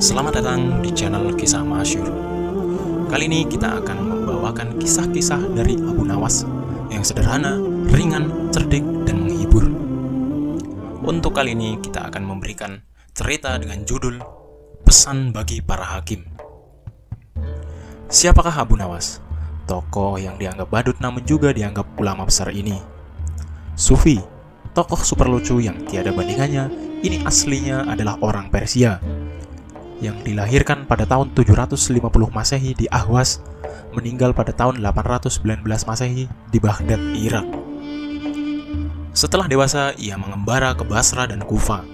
Selamat datang di channel Kisah Masyhur. Kali ini kita akan membawakan kisah-kisah dari Abu Nawas yang sederhana, ringan, cerdik, dan menghibur. Untuk kali ini kita akan memberikan cerita dengan judul Pesan bagi Para Hakim. Siapakah Abu Nawas? Tokoh yang dianggap badut namun juga dianggap ulama besar ini. Sufi, tokoh super lucu yang tiada bandingannya, ini aslinya adalah orang Persia yang dilahirkan pada tahun 750 Masehi di Ahwas, meninggal pada tahun 819 Masehi di Baghdad, Irak. Setelah dewasa, ia mengembara ke Basra dan Kufa.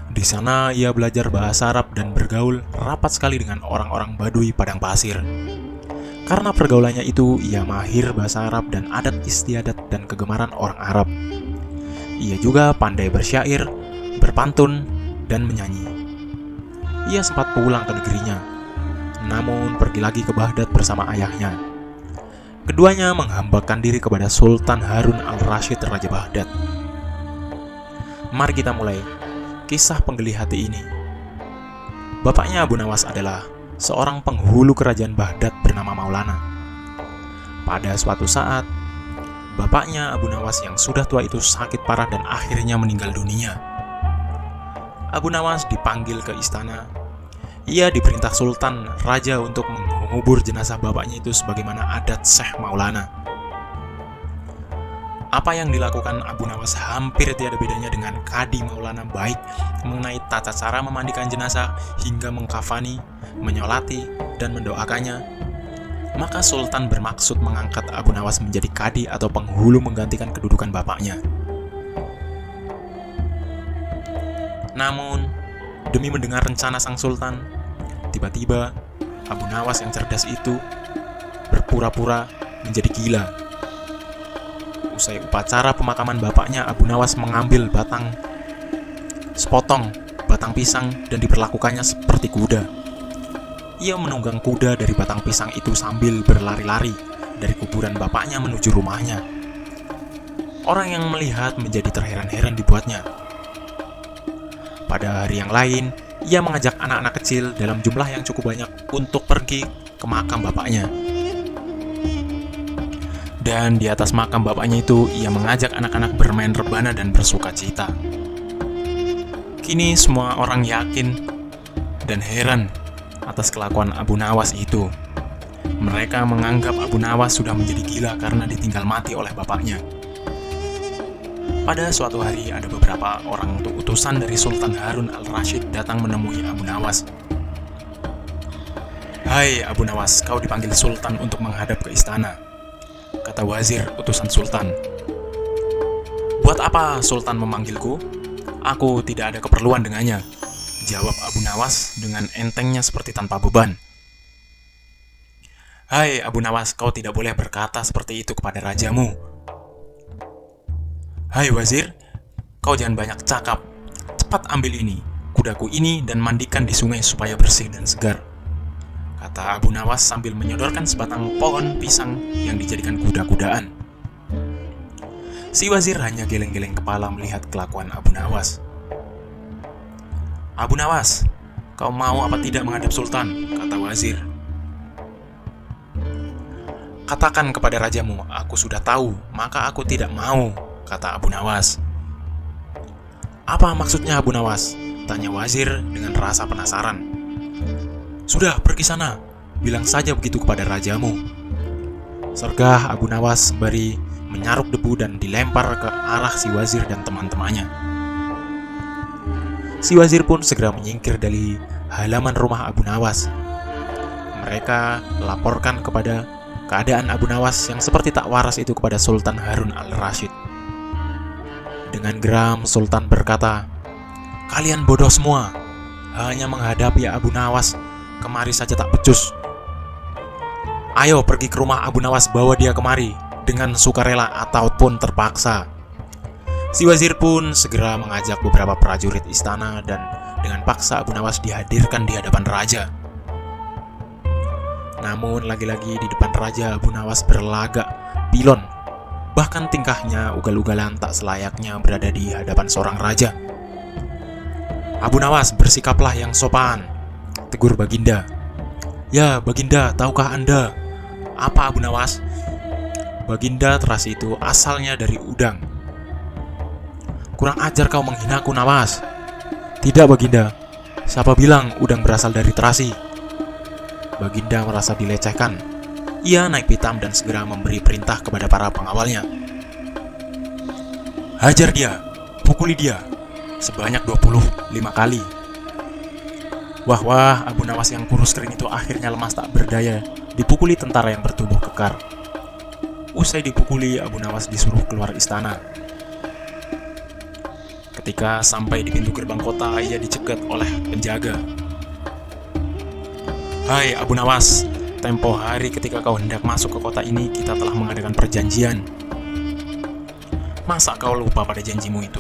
Di sana ia belajar bahasa Arab dan bergaul rapat sekali dengan orang-orang Baduy padang pasir. Karena pergaulannya itu, ia mahir bahasa Arab dan adat istiadat dan kegemaran orang Arab. Ia juga pandai bersyair, berpantun, dan menyanyi. Ia sempat pulang ke negerinya, namun pergi lagi ke Baghdad bersama ayahnya. Keduanya menghambakan diri kepada Sultan Harun al-Rasyid, Raja Baghdad. Mari kita mulai kisah penggeli hati ini. Bapaknya Abu Nawas adalah seorang penghulu kerajaan Baghdad bernama Maulana. Pada suatu saat, bapaknya Abu Nawas yang sudah tua itu sakit parah dan akhirnya meninggal dunia. Abu Nawas dipanggil ke istana. Ia diperintah Sultan Raja untuk mengubur jenazah bapaknya itu sebagaimana adat Syekh Maulana. Apa yang dilakukan Abu Nawas hampir tiada bedanya dengan Kadi Maulana, baik mengenai tata cara memandikan jenazah hingga mengkafani, menyolati, dan mendoakannya. Maka Sultan bermaksud mengangkat Abu Nawas menjadi Kadi atau penghulu menggantikan kedudukan bapaknya. Namun, demi mendengar rencana sang sultan, tiba-tiba Abu Nawas yang cerdas itu berpura-pura menjadi gila. Usai upacara pemakaman bapaknya, Abu Nawas mengambil sepotong batang pisang dan diperlakukannya seperti kuda. Ia menunggang kuda dari batang pisang itu sambil berlari-lari dari kuburan bapaknya menuju rumahnya. Orang yang melihat menjadi terheran-heran dibuatnya. Pada hari yang lain, ia mengajak anak-anak kecil dalam jumlah yang cukup banyak untuk pergi ke makam bapaknya. Dan di atas makam bapaknya itu, ia mengajak anak-anak bermain rebana dan bersuka cita. Kini semua orang yakin dan heran atas kelakuan Abu Nawas itu. Mereka menganggap Abu Nawas sudah menjadi gila karena ditinggal mati oleh bapaknya. Pada suatu hari, ada beberapa orang utusan dari Sultan Harun al-Rasyid datang menemui Abu Nawas. "Hai Abu Nawas, kau dipanggil Sultan untuk menghadap ke istana," kata wazir utusan Sultan. "Buat apa Sultan memanggilku? Aku tidak ada keperluan dengannya," jawab Abu Nawas dengan entengnya seperti tanpa beban. "Hai Abu Nawas, kau tidak boleh berkata seperti itu kepada rajamu." "Hai wazir, kau jangan banyak cakap. Cepat ambil ini, kudaku ini, dan mandikan di sungai supaya bersih dan segar," kata Abu Nawas sambil menyodorkan sebatang pohon pisang yang dijadikan kuda-kudaan. Si wazir hanya geleng-geleng kepala melihat kelakuan Abu Nawas. "Abu Nawas, kau mau apa tidak menghadap Sultan?" kata wazir. "Katakan kepada rajamu, aku sudah tahu, maka aku tidak mau," kata Abu Nawas. "Apa maksudnya Abu Nawas?" tanya wazir dengan rasa penasaran. "Sudah, pergi sana, bilang saja begitu kepada rajamu," sergah Abu Nawas sembari menyaruk debu dan dilempar ke arah si wazir dan teman-temannya. Si wazir pun segera menyingkir dari halaman rumah Abu Nawas. Mereka laporkan kepada keadaan Abu Nawas yang seperti tak waras itu kepada Sultan Harun al-Rasyid. Dengan geram, Sultan berkata, "Kalian bodoh semua, hanya menghadapi Abu Nawas kemari saja tak becus. Ayo pergi ke rumah Abu Nawas, bawa dia kemari dengan sukarela ataupun terpaksa." Si wazir pun segera mengajak beberapa prajurit istana dan dengan paksa Abu Nawas dihadirkan di hadapan raja. Namun lagi-lagi di depan raja, Abu Nawas berlagak pilon. Bahkan tingkahnya ugal-ugalan tak selayaknya berada di hadapan seorang raja. Abu Nawas, bersikaplah yang sopan, tegur Baginda. Ya, Baginda, tahukah Anda apa Abu Nawas? Baginda terasi itu asalnya dari udang. Kurang ajar kau menghinaku, Nawas. Tidak, Baginda. Siapa bilang udang berasal dari terasi? Baginda merasa dilecehkan. Ia naik pitam dan segera memberi perintah kepada para pengawalnya. Hajar dia, pukuli dia sebanyak 25 kali. Wah, Abu Nawas yang kurus kering itu akhirnya lemas tak berdaya, dipukuli tentara yang bertubuh kekar. Usai dipukuli, Abu Nawas disuruh keluar istana. Ketika sampai di pintu gerbang kota, ia dicegat oleh penjaga. Hai Abu Nawas, tempo hari ketika kau hendak masuk ke kota ini, kita telah mengadakan perjanjian. Masa kau lupa pada janjimu itu?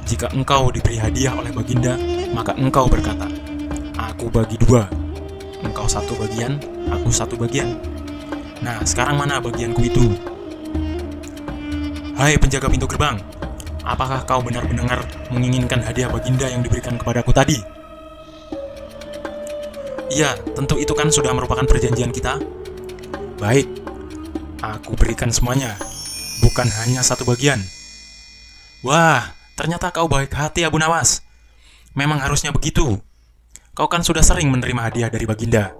Jika engkau diberi hadiah oleh Baginda, maka engkau berkata, aku bagi 2. Engkau 1 bagian, aku 1 bagian. Nah, sekarang mana bagianku itu? Hai penjaga pintu gerbang, apakah kau benar-benar menginginkan hadiah Baginda yang diberikan kepadaku tadi? Iya, tentu itu kan sudah merupakan perjanjian kita. Baik, aku berikan semuanya, bukan hanya 1 bagian. Wah, ternyata kau baik hati Abu Nawas. Memang harusnya begitu. Kau kan sudah sering menerima hadiah dari Baginda.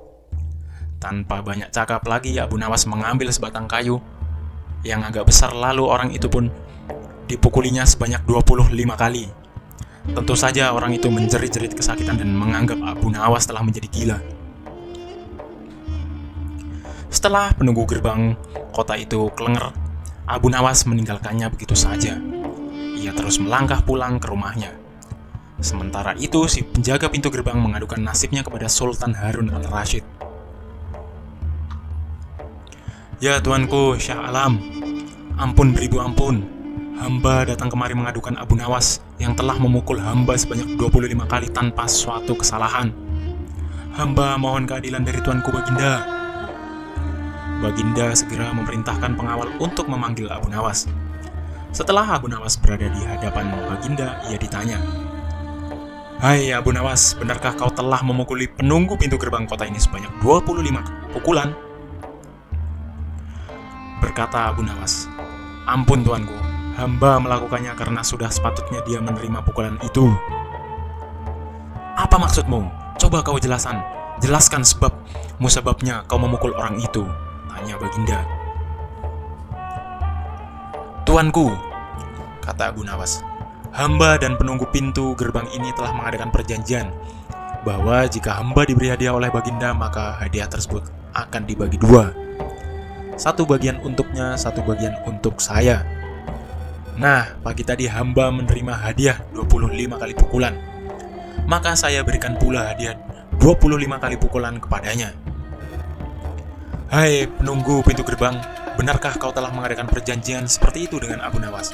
Tanpa banyak cakap lagi, Abu Nawas mengambil sebatang kayu yang agak besar, lalu orang itu pun dipukulinya sebanyak 25 kali. Tentu saja orang itu menjerit-jerit kesakitan dan menganggap Abu Nawas telah menjadi gila. Setelah penunggu gerbang kota itu kelenger, Abu Nawas meninggalkannya begitu saja. Ia terus melangkah pulang ke rumahnya. Sementara itu, si penjaga pintu gerbang mengadukan nasibnya kepada Sultan Harun al-Rasyid. Ya tuanku, Syah Alam, ampun beribu ampun. Hamba datang kemari mengadukan Abu Nawas yang telah memukul hamba sebanyak 25 kali tanpa suatu kesalahan. Hamba mohon keadilan dari tuanku Baginda. Baginda segera memerintahkan pengawal untuk memanggil Abu Nawas. Setelah Abu Nawas berada di hadapan Baginda, ia ditanya, Hai Abu Nawas, benarkah kau telah memukuli penunggu pintu gerbang kota ini sebanyak 25 pukulan? Berkata Abu Nawas, ampun tuanku, hamba melakukannya karena sudah sepatutnya dia menerima pukulan itu. Apa maksudmu? Coba kau jelaskan sebabnya kau memukul orang itu, tanya Baginda. Tuanku, kata Abu Nawas, hamba dan penunggu pintu gerbang ini telah mengadakan perjanjian bahwa jika hamba diberi hadiah oleh Baginda, maka hadiah tersebut akan dibagi 2. 1 bagian untuknya, 1 bagian untuk saya. Nah, pagi tadi hamba menerima hadiah 25 kali pukulan. Maka saya berikan pula hadiah 25 kali pukulan kepadanya. Hai penunggu pintu gerbang, benarkah kau telah mengadakan perjanjian seperti itu dengan Abu Nawas?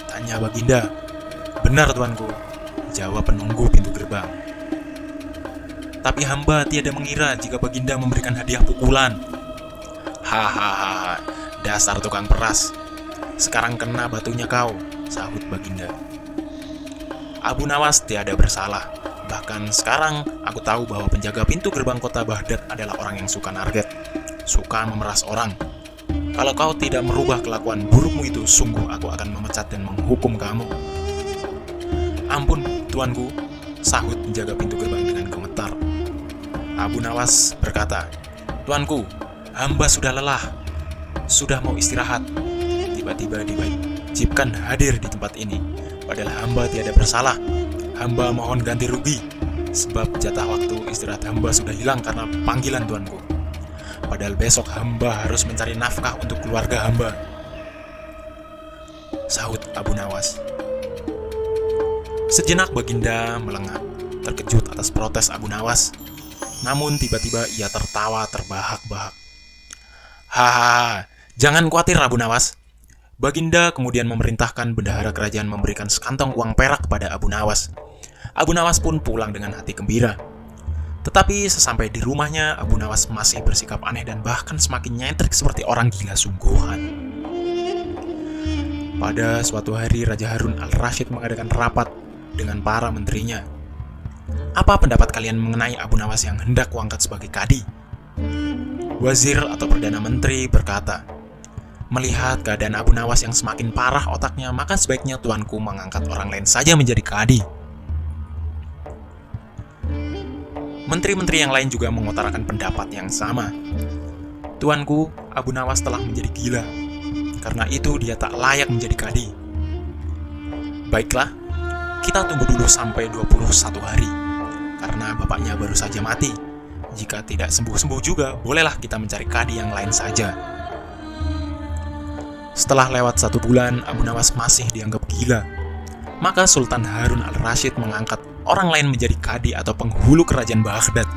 Tanya Baginda. Benar tuanku, jawab penunggu pintu gerbang. Tapi hamba tiada mengira jika Baginda memberikan hadiah pukulan. Hahaha, dasar tukang peras. Sekarang kena batunya kau, sahut Baginda. Abu Nawas tiada bersalah. Bahkan sekarang aku tahu bahwa penjaga pintu gerbang kota Baghdad adalah orang yang suka narget, suka memeras orang. Kalau kau tidak merubah kelakuan burukmu itu, sungguh aku akan memecat dan menghukum kamu. Ampun tuanku, sahut penjaga pintu gerbang dengan gemetar. Abu Nawas berkata, Tuanku, hamba sudah lelah, sudah mau istirahat. Tiba-tiba diwajibkan hadir di tempat ini, padahal hamba tiada bersalah. Hamba mohon ganti rugi, sebab jatah waktu istirahat hamba sudah hilang karena panggilan tuanku. Padahal besok hamba harus mencari nafkah untuk keluarga hamba, sahut Abu Nawas. Sejenak Baginda melengak, terkejut atas protes Abu Nawas. Namun tiba-tiba ia tertawa terbahak-bahak. Hahaha, jangan khawatir Abu Nawas. Baginda kemudian memerintahkan bendahara kerajaan memberikan sekantong uang perak kepada Abu Nawas. Abu Nawas pun pulang dengan hati gembira. Tetapi sesampai di rumahnya, Abu Nawas masih bersikap aneh dan bahkan semakin nyentrik seperti orang gila sungguhan. Pada suatu hari, Raja Harun al-Rasyid mengadakan rapat dengan para menterinya. Apa pendapat kalian mengenai Abu Nawas yang hendak kuangkat sebagai kadi? Wazir atau Perdana Menteri berkata, melihat keadaan Abu Nawas yang semakin parah otaknya, maka sebaiknya tuanku mengangkat orang lain saja menjadi kadi. Menteri-menteri yang lain juga mengutarakan pendapat yang sama. Tuanku, Abu Nawas telah menjadi gila. Karena itu dia tak layak menjadi kadi. Baiklah, kita tunggu dulu sampai 21 hari. Karena bapaknya baru saja mati. Jika tidak sembuh-sembuh juga, bolehlah kita mencari kadi yang lain saja. Setelah lewat 1 bulan, Abu Nawas masih dianggap gila. Maka Sultan Harun al-Rashid mengangkat orang lain menjadi kadi atau penghulu kerajaan Baghdad.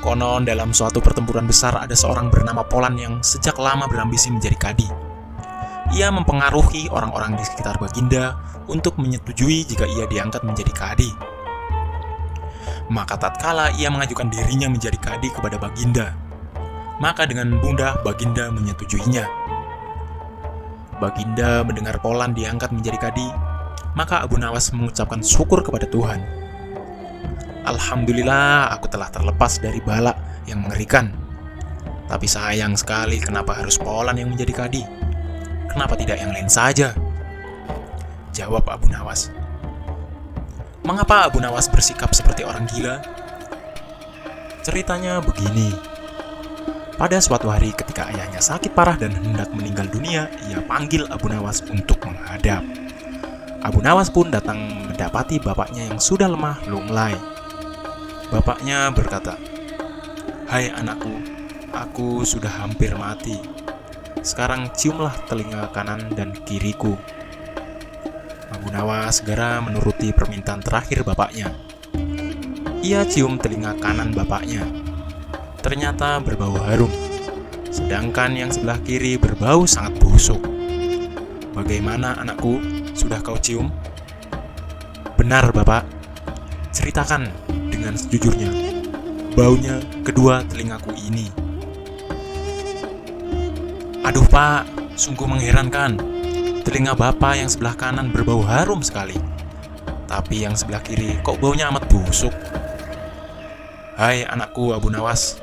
Konon dalam suatu pertempuran besar ada seorang bernama Polan yang sejak lama berambisi menjadi kadi. Ia mempengaruhi orang-orang di sekitar Baginda untuk menyetujui jika ia diangkat menjadi kadi. Maka tatkala ia mengajukan dirinya menjadi kadi kepada Baginda, maka dengan mudah Baginda menyetujuinya. Baginda mendengar Polan diangkat menjadi kadi, maka Abu Nawas mengucapkan syukur kepada Tuhan. Alhamdulillah, aku telah terlepas dari bala yang mengerikan. Tapi sayang sekali, kenapa harus Polan yang menjadi kadi? Kenapa tidak yang lain saja? Jawab Abu Nawas. Mengapa Abu Nawas bersikap seperti orang gila? Ceritanya begini. Pada suatu hari ketika ayahnya sakit parah dan hendak meninggal dunia, ia panggil Abu Nawas untuk menghadap. Abu Nawas pun datang mendapati bapaknya yang sudah lemah lunglai. Bapaknya berkata, "Hai anakku, aku sudah hampir mati. Sekarang ciumlah telinga kanan dan kiriku." Abu Nawas segera menuruti permintaan terakhir bapaknya. Ia cium telinga kanan bapaknya. Ternyata berbau harum, sedangkan yang sebelah kiri berbau sangat busuk. "Bagaimana anakku, sudah kau cium?" "Benar bapak." "Ceritakan dengan sejujurnya, baunya kedua telingaku ini." "Aduh pak, sungguh mengherankan. Telinga bapak yang sebelah kanan berbau harum sekali, tapi yang sebelah kiri kok baunya amat busuk." "Hai anakku Abu Nawas,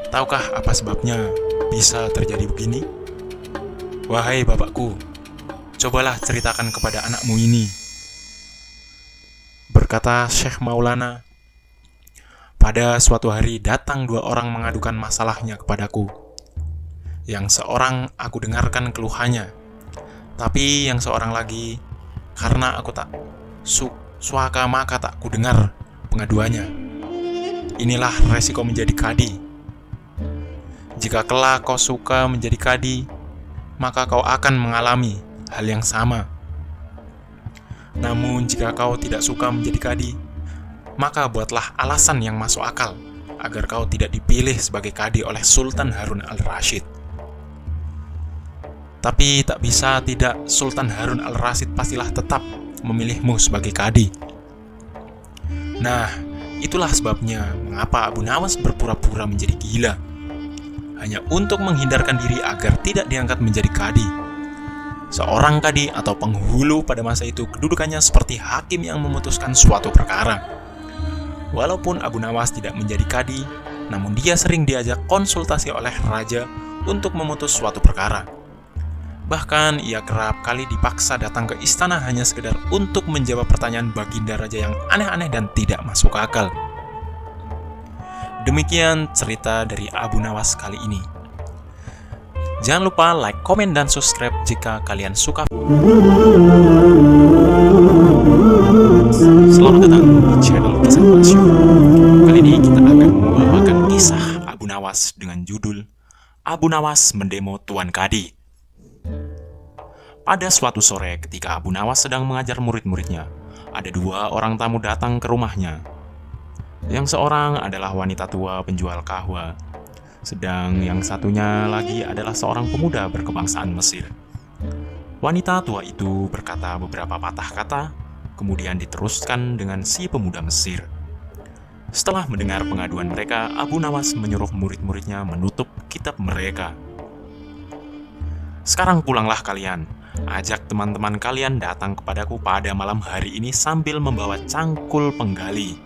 tahukah apa sebabnya bisa terjadi begini?" "Wahai bapakku, cobalah ceritakan kepada anakmu ini." Berkata Syekh Maulana, "Pada suatu hari datang 2 orang mengadukan masalahnya kepadaku. Yang seorang aku dengarkan keluhannya, tapi yang seorang lagi, karena aku tak suaka maka tak ku dengar pengaduannya. Inilah resiko menjadi kadi. Jika kelak kau suka menjadi kadi, maka kau akan mengalami hal yang sama. Namun jika kau tidak suka menjadi kadi, maka buatlah alasan yang masuk akal agar kau tidak dipilih sebagai kadi oleh Sultan Harun al-Rashid." Tapi tak bisa tidak, Sultan Harun al-Rashid pastilah tetap memilihmu sebagai kadi. Nah, itulah sebabnya mengapa Abu Nawas berpura-pura menjadi gila, hanya untuk menghindarkan diri agar tidak diangkat menjadi kadi. Seorang kadi atau penghulu pada masa itu kedudukannya seperti hakim yang memutuskan suatu perkara. Walaupun Abu Nawas tidak menjadi kadi, namun dia sering diajak konsultasi oleh raja untuk memutus suatu perkara. Bahkan ia kerap kali dipaksa datang ke istana hanya sekedar untuk menjawab pertanyaan baginda raja yang aneh-aneh dan tidak masuk akal. Demikian cerita dari Abu Nawas kali ini. Jangan lupa like, komen, dan subscribe jika kalian suka. Selamat datang di channel Kisah Masyhur. Kali ini kita akan membawakan kisah Abu Nawas dengan judul Abu Nawas Mendemo Tuan Kadi. Pada suatu sore ketika Abu Nawas sedang mengajar murid-muridnya, ada 2 orang tamu datang ke rumahnya. Yang seorang adalah wanita tua penjual kahwa, sedang yang satunya lagi adalah seorang pemuda berkebangsaan Mesir. Wanita tua itu berkata beberapa patah kata, kemudian diteruskan dengan si pemuda Mesir. Setelah mendengar pengaduan mereka, Abu Nawas menyuruh murid-muridnya menutup kitab mereka. "Sekarang pulanglah kalian. Ajak teman-teman kalian datang kepadaku pada malam hari ini sambil membawa cangkul penggali,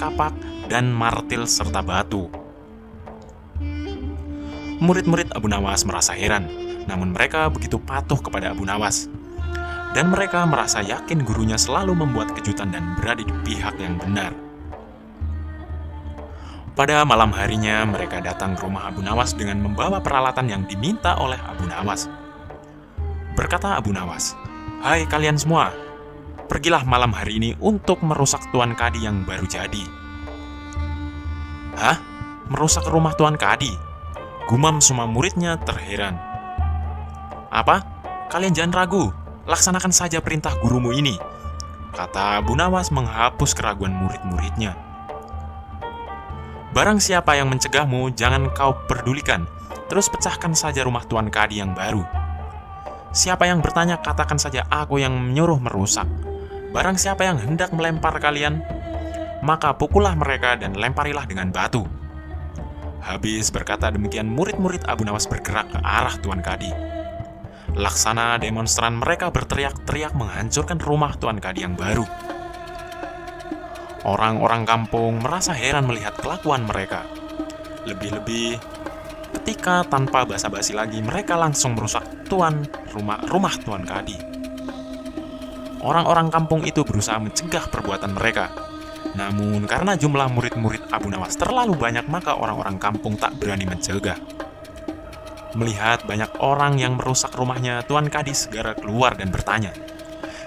kapak, dan martil serta batu." Murid-murid Abu Nawas merasa heran, namun mereka begitu patuh kepada Abu Nawas. Dan mereka merasa yakin gurunya selalu membuat kejutan dan berada di pihak yang benar. Pada malam harinya, mereka datang ke rumah Abu Nawas dengan membawa peralatan yang diminta oleh Abu Nawas. Berkata Abu Nawas, "Hai kalian semua, pergilah malam hari ini untuk merusak Tuan Kadi yang baru jadi." "Hah? Merusak rumah Tuan Kadi?" gumam semua muridnya terheran. "Apa? Kalian jangan ragu, laksanakan saja perintah gurumu ini," kata Abu Nawas menghapus keraguan murid-muridnya. "Barang siapa yang mencegahmu, jangan kau pedulikan. Terus pecahkan saja rumah Tuan Kadi yang baru. Siapa yang bertanya, katakan saja aku yang menyuruh merusak. Barang siapa yang hendak melempar kalian, maka pukullah mereka dan lemparilah dengan batu." Habis berkata demikian, murid-murid Abu Nawas bergerak ke arah Tuan Kadi. Laksana demonstran, mereka berteriak-teriak menghancurkan rumah Tuan Kadi yang baru. Orang-orang kampung merasa heran melihat kelakuan mereka. Lebih-lebih ketika tanpa basa-basi lagi mereka langsung merusak rumah Tuan Kadi. Orang-orang kampung itu berusaha mencegah perbuatan mereka. Namun karena jumlah murid-murid Abu Nawas terlalu banyak, maka orang-orang kampung tak berani mencegah. Melihat banyak orang yang merusak rumahnya, Tuan Kadi segera keluar dan bertanya,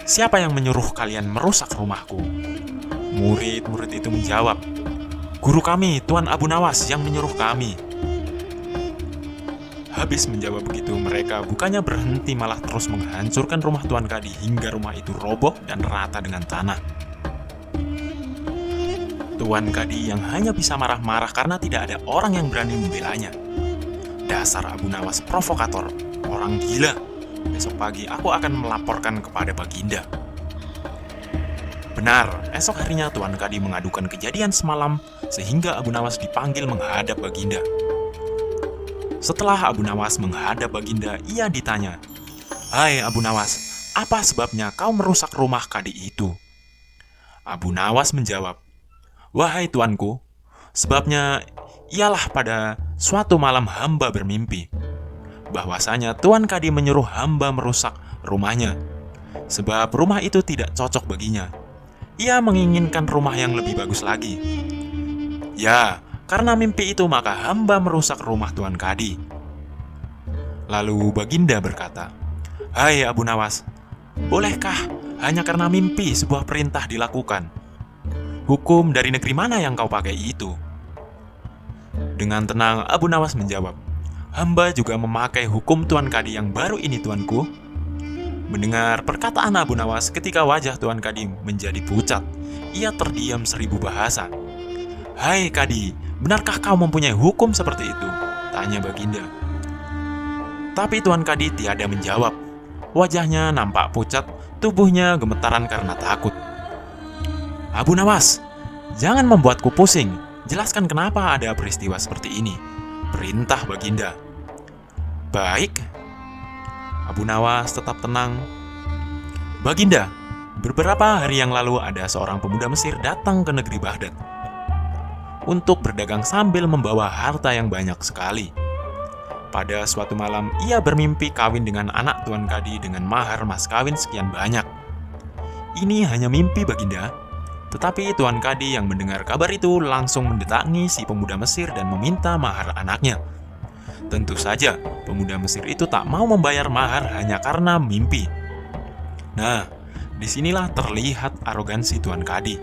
"Siapa yang menyuruh kalian merusak rumahku?" Murid-murid itu menjawab, "Guru kami, Tuan Abu Nawas yang menyuruh kami." Habis menjawab begitu, mereka bukannya berhenti, malah terus menghancurkan rumah Tuan Kadi hingga rumah itu roboh dan rata dengan tanah. Tuan Kadi yang hanya bisa marah-marah karena tidak ada orang yang berani membelanya. "Dasar Abu Nawas provokator, orang gila. Besok pagi aku akan melaporkan kepada Baginda." Benar, esok harinya Tuan Kadi mengadukan kejadian semalam sehingga Abu Nawas dipanggil menghadap Baginda. Setelah Abu Nawas menghadap Baginda, ia ditanya, "Hai Abu Nawas, apa sebabnya kau merusak rumah Kadi itu?" Abu Nawas menjawab, "Wahai tuanku, sebabnya ialah pada suatu malam hamba bermimpi bahwasanya Tuan Kadi menyuruh hamba merusak rumahnya, sebab rumah itu tidak cocok baginya. Ia menginginkan rumah yang lebih bagus lagi. Ya, karena mimpi itu maka hamba merusak rumah Tuan Kadi." Lalu Baginda berkata, "Hai Abu Nawas, bolehkah hanya karena mimpi sebuah perintah dilakukan? Hukum dari negeri mana yang kau pakai itu?" Dengan tenang Abu Nawas menjawab, "Hamba juga memakai hukum Tuan Kadi yang baru ini, tuanku." Mendengar perkataan Abu Nawas, ketika wajah Tuan Kadi menjadi pucat, ia terdiam 1000 bahasa. "Hai Kadi, benarkah kau mempunyai hukum seperti itu?" tanya Baginda. Tapi Tuan Kadi tiada menjawab. Wajahnya nampak pucat, tubuhnya gemetaran karena takut. "Abu Nawas, jangan membuatku pusing. Jelaskan kenapa ada peristiwa seperti ini," perintah Baginda. "Baik." Abu Nawas tetap tenang. "Baginda, beberapa hari yang lalu ada seorang pemuda Mesir datang ke negeri Baghdad untuk berdagang sambil membawa harta yang banyak sekali. Pada suatu malam, ia bermimpi kawin dengan anak Tuan Kadi dengan mahar mas kawin sekian banyak. Ini hanya mimpi, Baginda." Tetapi Tuan Kadi yang mendengar kabar itu langsung mendatangi si pemuda Mesir dan meminta mahar anaknya. Tentu saja, pemuda Mesir itu tak mau membayar mahar hanya karena mimpi. Nah, disinilah terlihat arogansi Tuan Kadi.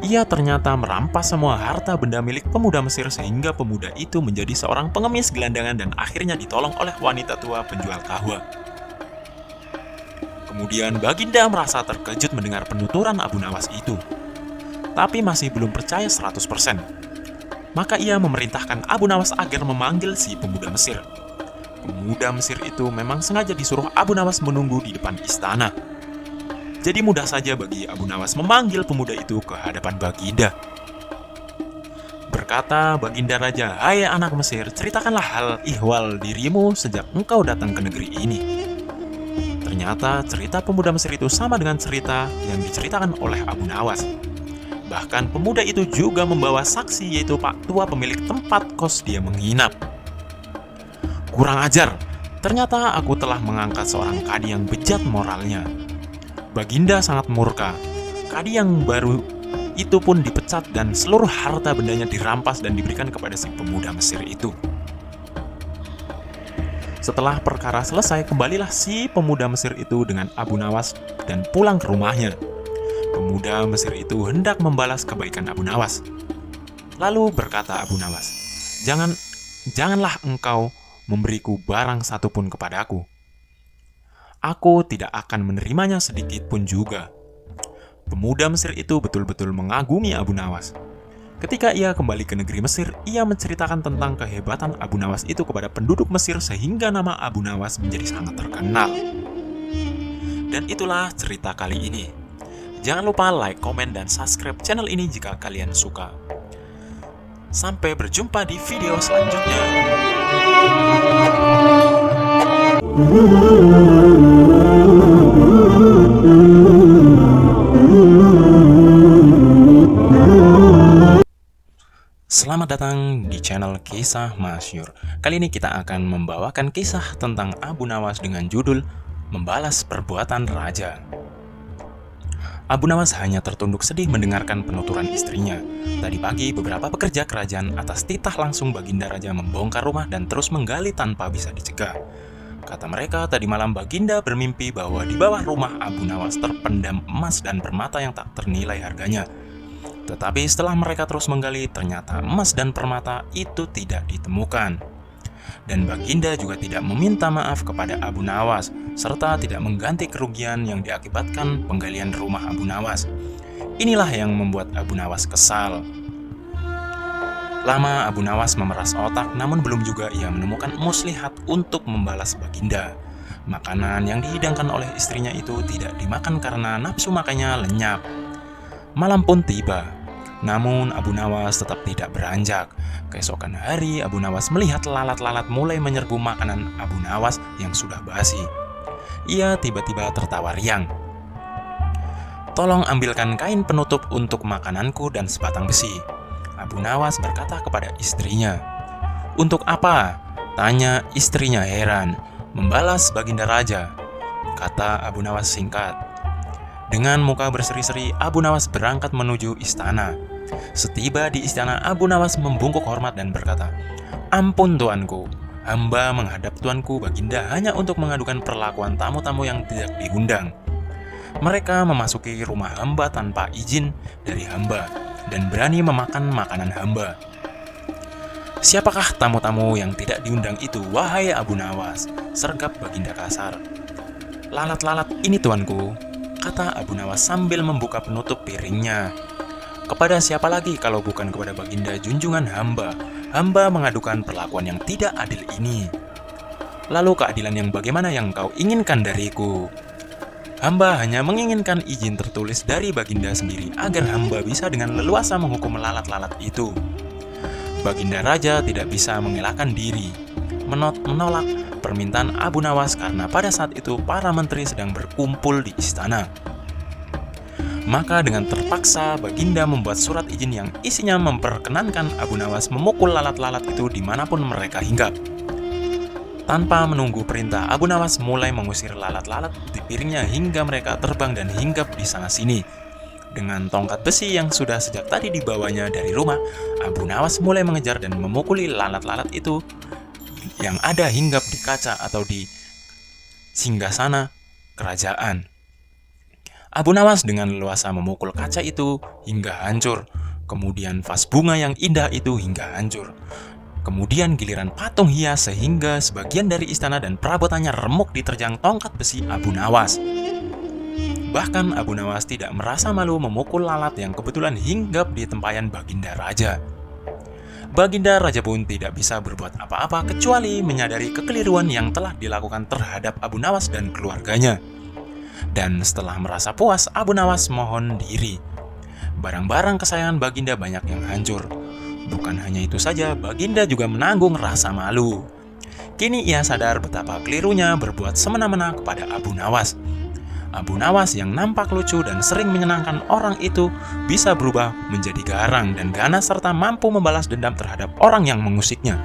Ia ternyata merampas semua harta benda milik pemuda Mesir sehingga pemuda itu menjadi seorang pengemis gelandangan dan akhirnya ditolong oleh wanita tua penjual kahwa. Kemudian Baginda merasa terkejut mendengar penuturan Abu Nawas itu, tapi masih belum percaya 100%. Maka ia memerintahkan Abu Nawas agar memanggil si pemuda Mesir. Pemuda Mesir itu memang sengaja disuruh Abu Nawas menunggu di depan istana. Jadi mudah saja bagi Abu Nawas memanggil pemuda itu ke hadapan Baginda. Berkata Baginda Raja, "Hai anak Mesir, ceritakanlah hal ihwal dirimu sejak engkau datang ke negeri ini." Ternyata cerita pemuda Mesir itu sama dengan cerita yang diceritakan oleh Abu Nawas. Bahkan pemuda itu juga membawa saksi, yaitu Pak Tua pemilik tempat kos dia menginap. Kurang ajar, ternyata aku telah mengangkat seorang kadi yang bejat moralnya. Baginda sangat murka. Kadi yang baru itu pun dipecat dan seluruh harta bendanya dirampas dan diberikan kepada si pemuda Mesir itu. Setelah perkara selesai, kembalilah si pemuda Mesir itu dengan Abu Nawas dan pulang ke rumahnya. Pemuda Mesir itu hendak membalas kebaikan Abu Nawas. Lalu berkata Abu Nawas, Janganlah engkau memberiku barang satupun kepadaku. Aku tidak akan menerimanya sedikit pun juga. Pemuda Mesir itu betul-betul mengagumi Abu Nawas. Ketika ia kembali ke negeri Mesir, ia menceritakan tentang kehebatan Abu Nawas itu kepada penduduk Mesir sehingga nama Abu Nawas menjadi sangat terkenal. Dan itulah cerita kali ini. Jangan lupa like, komen, dan subscribe channel ini jika kalian suka. Sampai berjumpa di video selanjutnya. Selamat datang di channel Kisah Masyhur. Kali ini kita akan membawakan kisah tentang Abu Nawas dengan judul Membalas Perbuatan Raja. Abu Nawas hanya tertunduk sedih mendengarkan penuturan istrinya. Tadi pagi beberapa pekerja kerajaan atas titah langsung Baginda Raja membongkar rumah dan terus menggali tanpa bisa dicegah. Kata mereka, tadi malam Baginda bermimpi bahwa di bawah rumah Abu Nawas terpendam emas dan permata yang tak ternilai harganya. Tetapi setelah mereka terus menggali, ternyata emas dan permata itu tidak ditemukan. Dan Baginda juga tidak meminta maaf kepada Abu Nawas, serta tidak mengganti kerugian yang diakibatkan penggalian rumah Abu Nawas. Inilah yang membuat Abu Nawas kesal. Lama Abu Nawas memeras otak, namun belum juga ia menemukan muslihat untuk membalas Baginda. Makanan yang dihidangkan oleh istrinya itu tidak dimakan karena nafsu makannya lenyap. Malam pun tiba, namun Abu Nawas tetap tidak beranjak. Keesokan hari, Abu Nawas melihat lalat-lalat mulai menyerbu makanan Abu Nawas yang sudah basi. Ia tiba-tiba tertawa riang. "Tolong ambilkan kain penutup untuk makananku dan sebatang besi," Abu Nawas berkata kepada istrinya. "Untuk apa?" tanya istrinya heran. "Membalas Baginda Raja," kata Abu Nawas singkat. Dengan muka berseri-seri, Abu Nawas berangkat menuju istana. Setiba di istana, Abu Nawas membungkuk hormat dan berkata, "Ampun tuanku, hamba menghadap tuanku Baginda hanya untuk mengadukan perlakuan tamu-tamu yang tidak diundang. Mereka memasuki rumah hamba tanpa izin dari hamba dan berani memakan makanan hamba." "Siapakah tamu-tamu yang tidak diundang itu, wahai Abu Nawas?" sergap Baginda kasar. "Lalat-lalat ini tuanku," kata Abu Nawas sambil membuka penutup piringnya. "Kepada siapa lagi kalau bukan kepada Baginda junjungan hamba? Hamba mengadukan perlakuan yang tidak adil ini." "Lalu keadilan yang bagaimana yang kau inginkan dariku?" "Hamba hanya menginginkan izin tertulis dari Baginda sendiri agar hamba bisa dengan leluasa menghukum lalat-lalat itu." Baginda Raja tidak bisa mengelakkan diri, menolak permintaan Abu Nawas karena pada saat itu para menteri sedang berkumpul di istana. Maka dengan terpaksa Baginda membuat surat izin yang isinya memperkenankan Abu Nawas memukul lalat-lalat itu dimanapun mereka hinggap. Tanpa menunggu perintah, Abu Nawas mulai mengusir lalat-lalat di piringnya hingga mereka terbang dan hinggap di sana-sini. Dengan tongkat besi yang sudah sejak tadi dibawanya dari rumah, Abu Nawas mulai mengejar dan memukuli lalat-lalat itu yang ada hinggap di kaca atau di singgasana kerajaan. Abu Nawas dengan leluasa memukul kaca itu hingga hancur. Kemudian vas bunga yang indah itu hingga hancur. Kemudian giliran patung hias sehingga sebagian dari istana dan perabotannya remuk diterjang tongkat besi Abu Nawas. Bahkan Abu Nawas tidak merasa malu memukul lalat yang kebetulan hinggap di tempayan Baginda Raja. Baginda Raja pun tidak bisa berbuat apa-apa kecuali menyadari kekeliruan yang telah dilakukan terhadap Abu Nawas dan keluarganya. Dan setelah merasa puas, Abu Nawas mohon diri. Barang-barang kesayangan Baginda banyak yang hancur. Bukan hanya itu saja, Baginda juga menanggung rasa malu. Kini ia sadar betapa kelirunya berbuat semena-mena kepada Abu Nawas. Abu Nawas yang nampak lucu dan sering menyenangkan orang itu bisa berubah menjadi garang dan ganas serta mampu membalas dendam terhadap orang yang mengusiknya.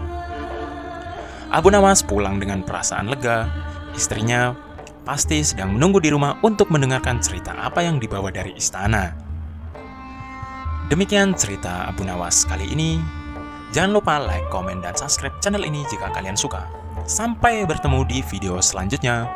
Abu Nawas pulang dengan perasaan lega. Istrinya pasti sedang menunggu di rumah untuk mendengarkan cerita apa yang dibawa dari istana. Demikian cerita Abu Nawas kali ini. Jangan lupa like, komen, dan subscribe channel ini jika kalian suka. Sampai bertemu di video selanjutnya.